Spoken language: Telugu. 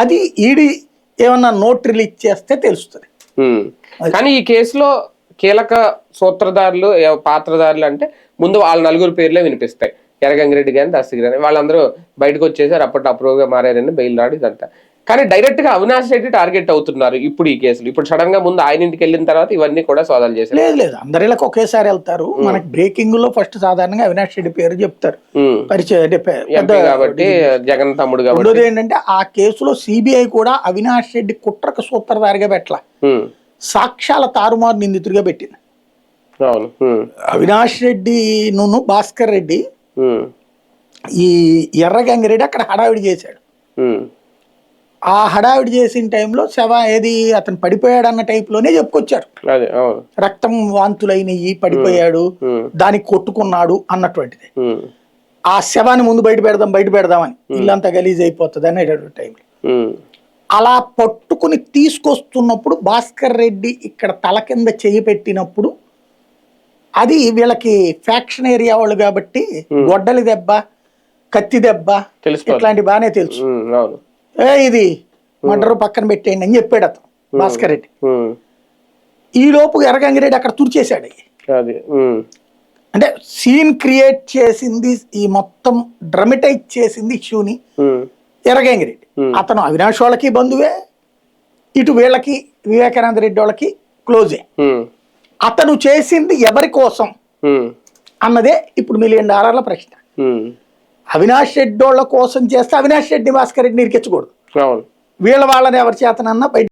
అది ఈడీ ఏమన్నా నోట్ రిలీజ్ చేస్తే తెలుస్తుంది. కానీ ఈ కేసులో కీలక సూత్రధారులు పాత్రధారులు అంటే ముందు వాళ్ళ నలుగురు పేర్లే వినిపిస్తాయి. ఎర్రగంగిరెడ్డి కానీ దస్తగిరి కానీ వాళ్ళందరూ బయటకు వచ్చేసారు, అప్పట్లో అప్రూవ్గా మారారని బెయిల్ రాడు ఇదంతా. కానీ డైరెక్ట్ గా అవినాష్ రెడ్డి టార్గెట్ అవుతున్నారు ఇప్పుడు ఈ కేసులు. ఇప్పుడు సడన్ గా ముందు ఆయన ఇంటికి వెళ్ళిన తర్వాత ఇవన్నీ కూడా సోదాలు చేశారు. లేదు అందరిలోకి ఒకేసారి వెళ్తారు. మనకి బ్రేకింగ్ లో ఫస్ట్ సాధారణంగా అవినాష్ రెడ్డి పేరు చెప్తారు, పరిచయం అంటే కాబట్టి జగన్ తమ్ముడు కాబట్టి. రెండోది ఏంటంటే ఆ కేసులో సిబిఐ కూడా అవినాష్ రెడ్డి కుట్రకు సూత్రధారిగా పెట్టాల, సాక్ష్యాల తారుమారు నిందితుడిగా పెట్టింది. అవినాష్ రెడ్డి భాస్కర్ రెడ్డి ఈ ఎర్రగంగిరెడ్డి అక్కడ హడావిడి చేశాడు. ఆ హడావిడి చేసిన టైంలో ఏది అతను పడిపోయాడు అన్న టైప్ లోనే చెప్పుకొచ్చారు. రక్తం వాంతులైనవి, పడిపోయాడు, దానికి కొట్టుకున్నాడు అన్నటువంటిది. ఆ శవాన్ని ముందు బయట పెడదామని ఇల్లంతా గలీజ్ అయిపోతుంది అనేటటువంటి టైంలో అలా పట్టుకుని తీసుకొస్తున్నప్పుడు భాస్కర్ రెడ్డి ఇక్కడ తల కింద చేయి పెట్టినప్పుడు అది వీళ్ళకి ఫ్యాక్షన్ ఏరియా వాళ్ళు కాబట్టి గొడ్డలి దెబ్బ, కత్తి దెబ్బ ఇట్లాంటి బాగానే తెలుసు. ఇది మర్డర్ పక్కన పెట్టేయండి అని చెప్పాడు అతను భాస్కర్ రెడ్డి. ఈ లోపు ఎర్రగంగిరెడ్డి అక్కడ తుడిచేశాడు. అంటే సీన్ క్రియేట్ చేసింది, ఈ మొత్తం డ్రమటైజ్ చేసింది ఇష్యూని ఎర్రగంగిరెడ్డి. అతను అవినాష్ వాళ్ళకి బంధువే, ఇటు వీళ్ళకి వివేకానంద రెడ్డి వాళ్ళకి క్లోజే. అతను చేసింది ఎవరి కోసం అన్నదే ఇప్పుడు $1 మిలియన్ ప్రశ్న. అవినాష్ రెడ్డి వాళ్ళ కోసం చేస్తే అవినాష్ రెడ్డి భాస్కర్ రెడ్డిని ఇరికించకూడదు, వీళ్ళని ఎవరి చేతనన్నా బయట